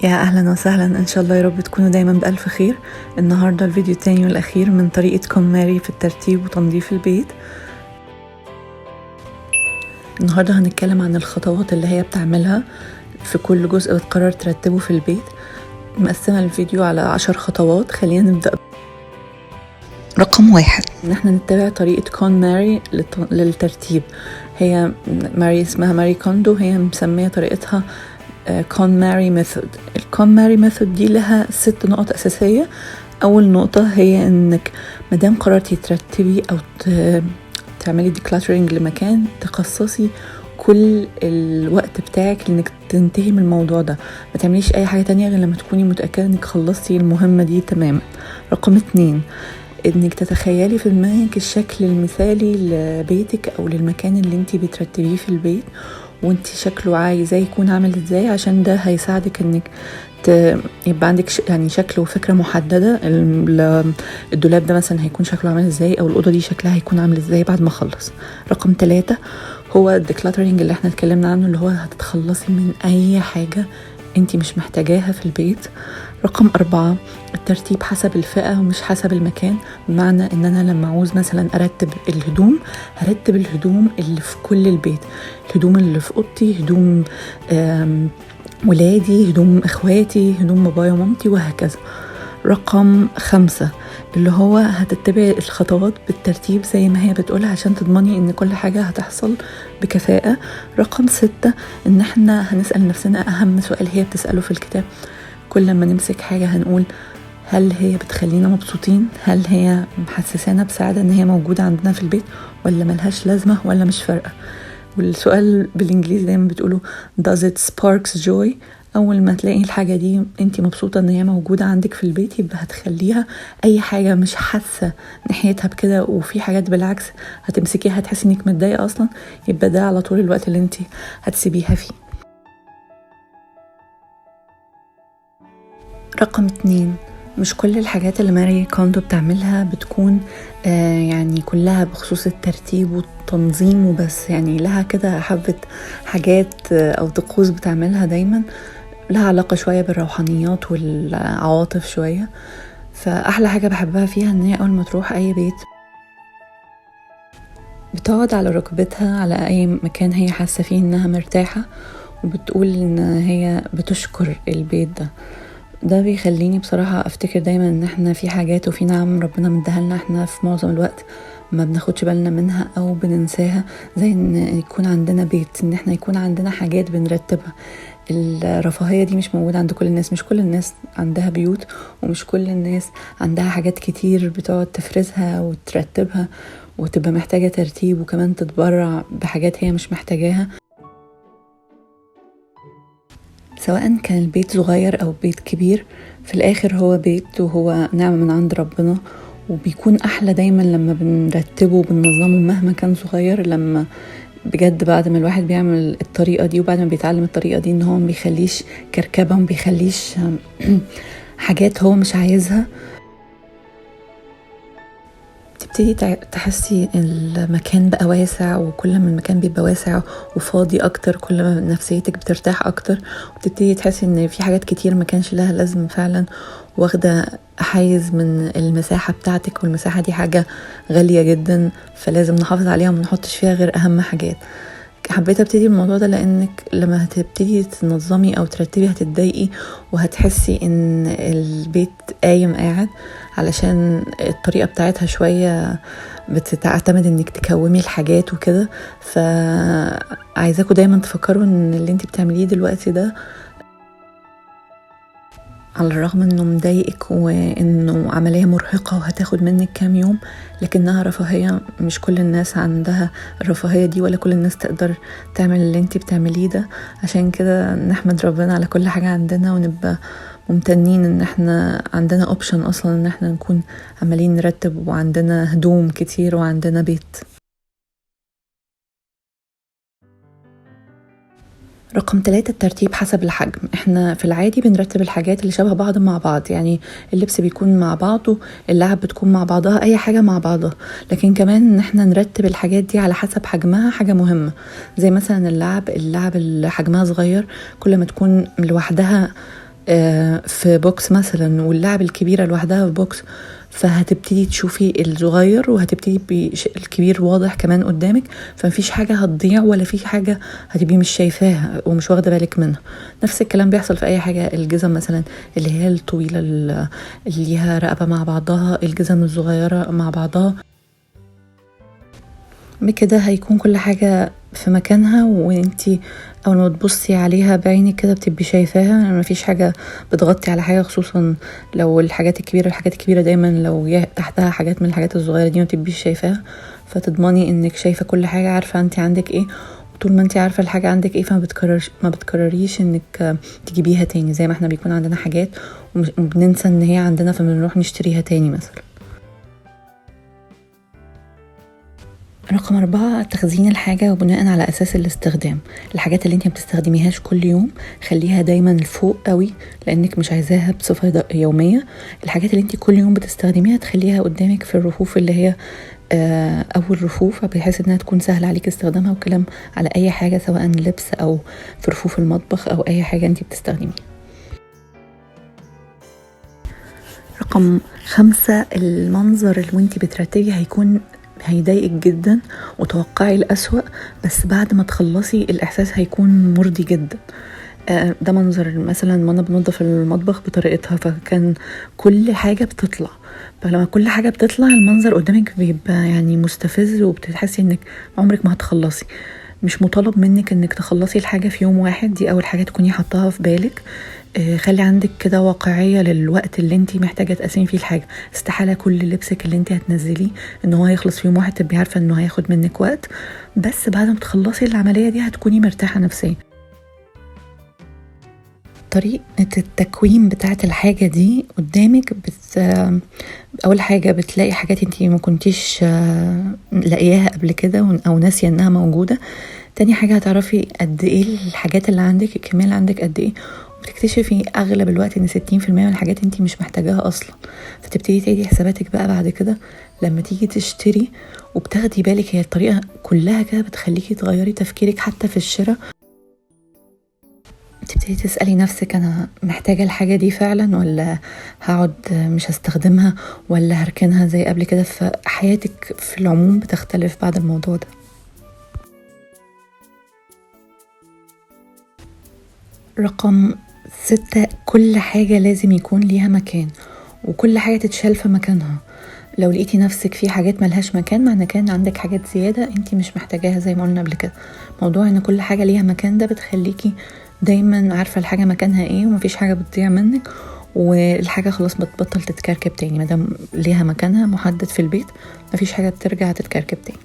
يا أهلا وسهلا، إن شاء الله يا رب تكونوا دايما بألف خير. النهاردة الفيديو التاني والأخير من طريقة كون ماري في الترتيب وتنظيف البيت. النهاردة هنتكلم عن الخطوات اللي هي بتعملها في كل جزء بتقرر ترتبه في البيت. مقسمة الفيديو على 10 خطوات. خلينا نبدأ. رقم 1، إن احنا نتبع طريقة كون ماري للترتيب. هي ماري اسمها ماري كوندو، هي مسمية طريقتها كون ماري ميثود. الكون ماري ميثود دي لها 6 نقط أساسية. أول نقطة هي إنك مادام قررتي ترتبي أو تعملي ديكلاترينج لمكان، تخصصي كل الوقت بتاعك لإنك تنتهي من الموضوع ده. ما تعمليش أي حاجة تانية غير لما تكوني متأكدة إنك خلصتي المهمة دي تماما. رقم 2، إنك تتخيلي في دماغك الشكل المثالي لبيتك أو للمكان اللي انتي بترتبيه في البيت، وانتي شكله عايزاه يكون عامل ازاي، عشان ده هيساعدك انك يبقى عندك يعني شكل وفكرة محددة. الدولاب ده مثلا هيكون شكله عامل ازاي، او الأوضة دي شكلها هيكون عامل ازاي بعد ما اخلص. رقم 3 هو الديكلاترينج اللي احنا اتكلمنا عنه، اللي هو هتتخلصي من اي حاجة انتي مش محتاجاها في البيت. رقم 4 الترتيب حسب الفئة ومش حسب المكان. بمعنى ان انا لما عاوز مثلا ارتب الهدوم، هرتب الهدوم اللي في كل البيت، الهدوم اللي في اوضتي، هدوم ولادي، هدوم اخواتي، هدوم بابايا ومامتي، وهكذا. رقم 5 اللي هو هتتبع الخطوات بالترتيب زي ما هي بتقولها عشان تضمني ان كل حاجة هتحصل بكفاءة. رقم 6 ان احنا هنسأل نفسنا اهم سؤال هي بتسأله في الكتاب. كل ما نمسك حاجة هنقول هل هي بتخلينا مبسوطين، هل هي محسسانا بسعادة ان هي موجودة عندنا في البيت، ولا ملهاش لازمة، ولا مش فارقة. والسؤال بالانجليزي دايما بتقوله does it sparks joy. اول ما تلاقي الحاجة دي انتي مبسوطة ان هي موجودة عندك في البيت، يبقى هتخليها. اي حاجة مش حاسة ناحيتها بكده، وفي حاجات بالعكس هتمسكيها هتحسي انك متضايقة اصلا، يبقى ده على طول الوقت اللي انتي هتسيبيها فيه. رقم 2، مش كل الحاجات اللي ماري كوندو بتعملها بتكون يعني كلها بخصوص الترتيب والتنظيم وبس. يعني لها كده حبة حاجات أو طقوس بتعملها دايما لها علاقة شوية بالروحانيات والعواطف شوية. فأحلى حاجة بحبها فيها إن هي أول ما تروح أي بيت بتقعد على ركبتها على أي مكان هي حاسة فيه إنها مرتاحة، وبتقول إن هي بتشكر البيت ده بيخليني بصراحة افتكر دايما ان احنا في حاجات وفي نعم ربنا مديها لنا احنا في معظم الوقت ما بناخدش بالنا منها او بننساها، زي ان يكون عندنا بيت، ان احنا يكون عندنا حاجات بنرتبها. الرفاهية دي مش موجودة عند كل الناس، مش كل الناس عندها بيوت، ومش كل الناس عندها حاجات كتير بتقعد تفرزها وترتبها وتبقى محتاجة ترتيب، وكمان تتبرع بحاجات هي مش محتاجاها. سواء كان البيت صغير أو بيت كبير، في الآخر هو بيت وهو نعمة من عند ربنا، وبيكون أحلى دايما لما بنرتبه وبننظمه مهما كان صغير. لما بجد بعد ما الواحد بيعمل الطريقة دي وبعد ما بيتعلم الطريقة دي، إن هو مبيخليش كركبة، مبيخليش حاجات هو مش عايزها، تبتدي تحسي المكان بقى واسع، وكل ما المكان بيبقى واسع وفاضي اكتر كل ما نفسيتك بترتاح اكتر، وبتبتدي تحسي ان في حاجات كتير ما كانش لها لازم فعلا واخده حيز من المساحه بتاعتك، والمساحه دي حاجه غاليه جدا فلازم نحافظ عليها وما نحطش فيها غير اهم حاجات. حبيت ابتدي الموضوع ده لانك لما هتبتدي تنظمي او ترتبي هتتضايقي وهتحسي ان البيت قاعد، علشان الطريقة بتاعتها شوية بتعتمد انك تكومي الحاجات وكده. فعايزاكوا دايما تفكروا ان اللي انت بتعمليه دلوقتي ده، على الرغم انه مضايقك وانه عملية مرهقة وهتاخد منك كام يوم، لكنها رفاهية. مش كل الناس عندها الرفاهية دي، ولا كل الناس تقدر تعمل اللي انتي بتعمليه ده. عشان كده نحمد ربنا على كل حاجة عندنا، ونبقى ممتنين ان احنا عندنا اوبشن اصلا ان احنا نكون عمالين نرتب، وعندنا هدوم كتير، وعندنا بيت. رقم 3 الترتيب حسب الحجم. احنا في العادي بنرتب الحاجات اللي شبه بعض مع بعض، يعني اللبس بيكون مع بعضه، اللعب بتكون مع بعضها، اي حاجة مع بعضها. لكن كمان ان احنا نرتب الحاجات دي على حسب حجمها حاجة مهمة. زي مثلا اللعب اللي حجمها صغير كل ما تكون لوحدها في بوكس مثلا واللعب الكبيرة لوحدها في بوكس، فهتبتدي تشوفي الصغير وهتبتدي الكبير واضح كمان قدامك، فمفيش حاجة هتضيع ولا في حاجة هتبقي مش شايفاها ومش واخدة بالك منها. نفس الكلام بيحصل في اي حاجة. الجزم مثلا اللي هي الطويلة اللي ليها رقبة مع بعضها، الجزم الصغيرة مع بعضها، بكده هيكون كل حاجة في مكانها، وانتي اول ما تبصي عليها بعينك كده بتبقي شايفاها. مفيش حاجة بتغطي على حاجة، خصوصا لو الحاجات الكبيرة دايما لو تحتها حاجات من الحاجات الصغيرة دي ما بتبقيش شايفاها، فتضمني انك شايفة كل حاجة، عارفة انتي عندك ايه. وطول ما انتي عارفة الحاجة عندك ايه ما بتكرريش انك تجيبيها تاني، زي ما احنا بيكون عندنا حاجات وبننسى ان هي عندنا فبنروح نشتريها تاني مثلا. رقم 4 تخزين الحاجة وبناء على أساس الاستخدام. الحاجات اللي انت ما بتستخدميهاش كل يوم خليها دايما فوق قوي لأنك مش عايزاها بصفة يومية. الحاجات اللي انت كل يوم بتستخدميها تخليها قدامك في الرفوف اللي هي أول رفوف، بحيث انها تكون سهلة عليك استخدامها، وكلام على أي حاجة سواء لبس أو في رفوف المطبخ أو أي حاجة انت بتستخدميها. رقم 5 المنظر اللي وانت بترتبي هيضايقك جدا، وتوقعي الأسوأ، بس بعد ما تخلصي الإحساس هيكون مرضي جدا. ده منظر مثلا وانا بنظف المطبخ بطريقتها، فكان كل حاجة بتطلع، فلما كل حاجة بتطلع المنظر قدامك بيبقى يعني مستفز، وبتحسي انك عمرك ما هتخلصي. مش مطالب منك انك تخلصي الحاجة في يوم واحد، دي اول حاجة تكوني حطاها في بالك. خلي عندك كده واقعية للوقت اللي انتي محتاجة تقسمي فيه الحاجة. استحالة كل لبسك اللي انتي هتنزليه ان هو هيخلص في يوم واحد، تبقي عارفة انه هياخد منك وقت، بس بعد ما تخلصي العملية دي هتكوني مرتاحة نفسيا. طريقة التكوين بتاعت الحاجة دي قدامك أول حاجة بتلاقي حاجات انتي ما كنتيش لاقياها قبل كده أو ناسية انها موجودة. تاني حاجة هتعرفي قد ايه الحاجات اللي عندك، الكمية اللي عندك قد ايه، وبتكتشفي أغلب الوقت ان 60% من الحاجات انتي مش محتاجاها أصلا. فتبتدي تعيدي حساباتك بقى بعد كده لما تيجي تشتري، وبتاخدي بالك هي الطريقة كلها كده بتخليكي تغيري تفكيرك حتى في الشراء. تبتدي تسألي نفسك أنا محتاجة الحاجة دي فعلا، ولا هقعد مش هستخدمها، ولا هركنها زي قبل كده. فحياتك في العموم بتختلف بعد الموضوع ده. رقم 6 كل حاجة لازم يكون ليها مكان، وكل حاجة تتشال في مكانها. لو لقيتي نفسك في حاجات ملهاش مكان، معنى كان عندك حاجات زيادة انتي مش محتاجاها زي ما قلنا قبل كده. موضوع ان كل حاجة ليها مكان ده بتخليكي دايما عارفة الحاجة مكانها ايه، ومفيش حاجة بتضيع منك، والحاجة خلاص بتبطل تتكركب تاني. مادام ليها مكانها محدد في البيت مفيش حاجة بترجع تتكركب تاني.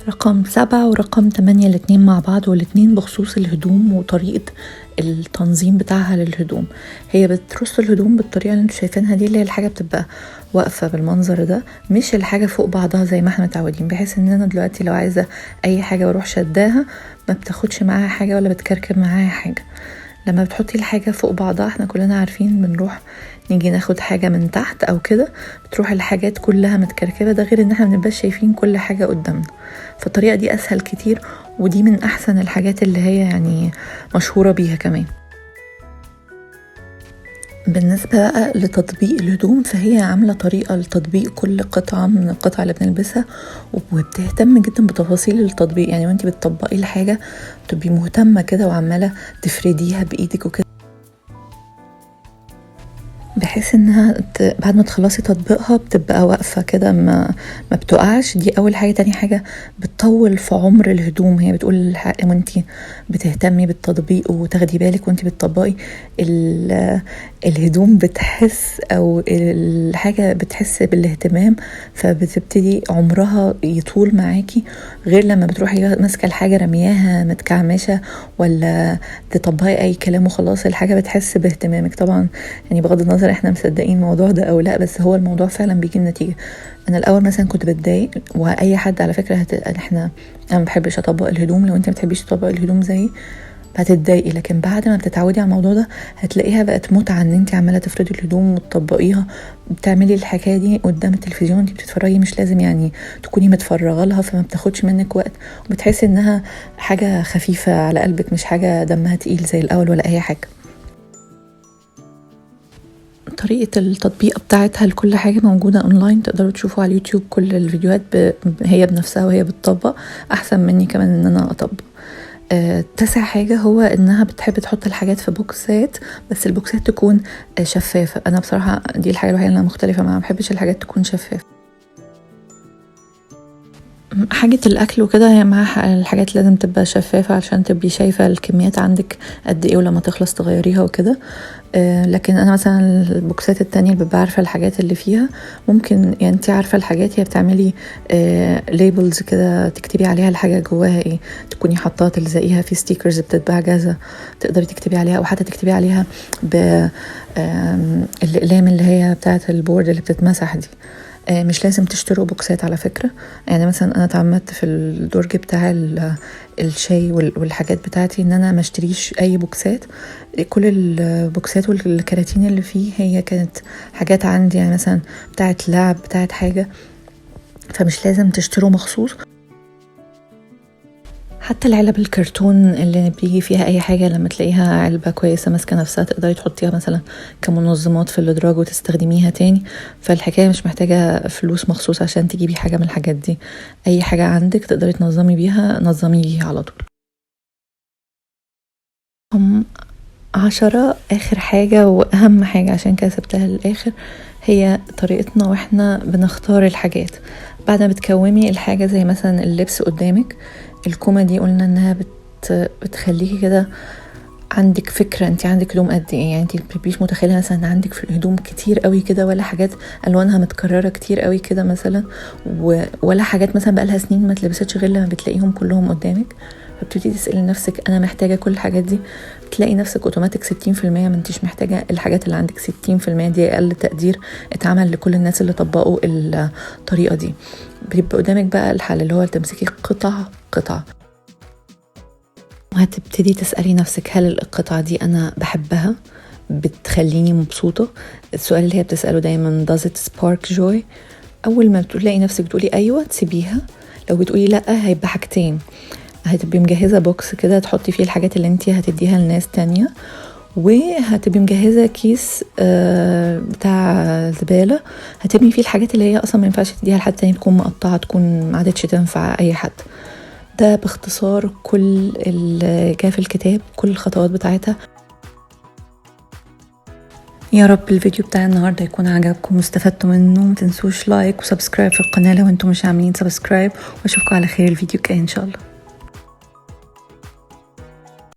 رقم 7 ورقم 8 الاتنين مع بعض، والاتنين بخصوص الهدوم وطريقة التنظيم بتاعها للهدوم. هي بترص الهدوم بالطريقة اللي انتوا شايفينها دي، اللي هي الحاجة بتبقى واقفة بالمنظر ده، مش الحاجة فوق بعضها زي ما احنا متعودين، بحيث ان انا دلوقتي لو عايزة اي حاجة بروح شداها ما بتاخدش معاها حاجة ولا بتكركب معاها حاجة. لما بتحطي الحاجة فوق بعضها احنا كلنا عارفين بنروح نيجي ناخد حاجة من تحت او كده بتروح الحاجات كلها متكركبة، ده غير ان احنا منبقاش شايفين كل حاجة قدامنا. فالطريقة دي اسهل كتير، ودي من احسن الحاجات اللي هي يعني مشهورة بيها كمان. بالنسبة بقى لتطبيق الهدوم، فهي عاملة طريقة لتطبيق كل قطعة من القطع اللي بنلبسها، وبتهتم جدا بتفاصيل التطبيق. يعني وانتي بتطبقي الحاجة تبقي مهتمة كده وعمالة تفرديها بإيدك وكده، بحيث انها بعد ما تخلصي تطبيقها بتبقى واقفة كده ما بتقعش. دي اول حاجة. تاني حاجة بتطول في عمر الهدوم. هي بتقول الحق وانتي بتهتمي بالتطبيق وتاخدي بالك وانتي بتطبقي الهدوم بتحس او الحاجة بتحس بالاهتمام، فبتبتدي عمرها يطول معاكي، غير لما بتروحي ماسكة الحاجة رمياها متكعمشة ولا تطبقي اي كلام وخلاص. الحاجة بتحس باهتمامك طبعا، يعني بغض النظر احنا مصدقين الموضوع ده او لا، بس هو الموضوع فعلا بيجي النتيجة. انا الاول مثلا كنت بتضايق، واي حد على فكرة انا ما بحبش اطبق الهدوم. لو انت ما بتحبيش تطبق الهدوم زي هتتضايقي، لكن بعد ما بتتعودي على الموضوع ده هتلاقيها بقت متعه ان انت عماله تفردي الهدوم وتطبقيها. بتعملي الحكايه دي قدام التلفزيون انت بتتفرجي، مش لازم يعني تكوني متفرغه لها، فما بتاخدش منك وقت، وبتحسي انها حاجه خفيفه على قلبك، مش حاجه دمها تقيل زي الاول ولا اي حاجه. طريقة التطبيق بتاعتها لكل حاجة موجودة اونلاين، تقدروا تشوفوا على اليوتيوب كل الفيديوهات هي بنفسها وهي بتطبق احسن مني كمان ان انا اطبق. تاسع حاجة هو انها بتحب تحط الحاجات في بوكسات، بس البوكسات تكون شفافة. انا بصراحة دي الحاجة الوحيدة اللي انا مختلفة معاها، ما بحبش الحاجات تكون شفافة. حاجة الأكل وكده هي معاها الحاجات لازم تبقى شفافة عشان تبقي شايفة الكميات عندك قد ايه، ولما تخلص تغيريها وكده. لكن أنا مثلا البوكسات التانية اللي ببقى عارفة الحاجات اللي فيها، ممكن يعني انتي عارفة الحاجات، هي بتعملي ليبلز كده تكتبي عليها الحاجة جواها ايه، تكوني حطاها تلزقيها في ستيكرز بتتباع جاهزة تقدري تكتبي عليها، أو حتى تكتبي عليها الأقلام اللي هي بتاعة البورد اللي بتتمسح دي. مش لازم تشتروا بوكسات على فكرة. يعني مثلا انا اتعمدت في الدرج بتاع الشاي والحاجات بتاعتي ان انا ما اشتريش اي بوكسات. كل البوكسات والكراتين اللي فيه هي كانت حاجات عندي، يعني مثلا بتاعت لعب بتاعت حاجة، فمش لازم تشتروا مخصوص. حتى العلب الكرتون اللي بيجي فيها اي حاجة، لما تلاقيها علبة كويسة ماسكة نفسها تقدري تحطيها مثلا كمنظمات في الادراج وتستخدميها تاني. فالحكاية مش محتاجة فلوس مخصوص عشان تجيبي حاجة من الحاجات دي، اي حاجة عندك تقدري تنظمي بيها نظمي بيها على طول. 10 اخر حاجة واهم حاجة عشان كده سبتها للاخر، هي طريقتنا واحنا بنختار الحاجات. بعد ما بتكومي الحاجة زي مثلا اللبس قدامك، الكومة دي قلنا انها بتخليكي كده عندك فكرة انت عندك هدوم قد ايه. يعني انت مبتبقيش متخيلة مثلا ان عندك في الهدوم كتير قوي كده، ولا حاجات الوانها متكررة كتير قوي كده مثلا، ولا حاجات مثلا بقالها سنين ما تلبستش غير لما بتلاقيهم كلهم قدامك. فبتبتدي تسألي نفسك انا محتاجة كل الحاجات دي، بتلاقي نفسك اوتوماتيك 60% ما انتيش محتاجة الحاجات اللي عندك. 60% دي اقل تقدير اتعمل لكل الناس اللي طبقوا الطريقة دي. بيبقى قدامك بقى الحل اللي هو تمسكي قطعة وهتبتدي تسألي نفسك هل القطعة دي أنا بحبها، بتخليني مبسوطة. السؤال اللي هي بتسأله دايما does it spark joy. أول ما بتلاقي نفسك بتقولي أيوة تسيبيها. لو بتقولي لأ هيبقى حاجتين، هتبقي مجهزة بوكس كده تحطي فيه الحاجات اللي انتي هتديها لناس تانية، وهتبقي مجهزة كيس بتاع زبالة هتبني فيه الحاجات اللي هي أصلا ما ينفعش تديها لحد تاني، تكون مقطعة، تكون ما عادتش تنفع أي حد. ده باختصار كل اللي جاء في الكتاب، كل الخطوات بتاعتها. يا رب الفيديو بتاع النهاردة يكون عجبكم واستفدتوا منه. متنسوش لايك وسبسكرايب في القناة لو انتم مش عاملين سبسكرايب، واشوفكم على خير الفيديو الجاي ان شاء الله.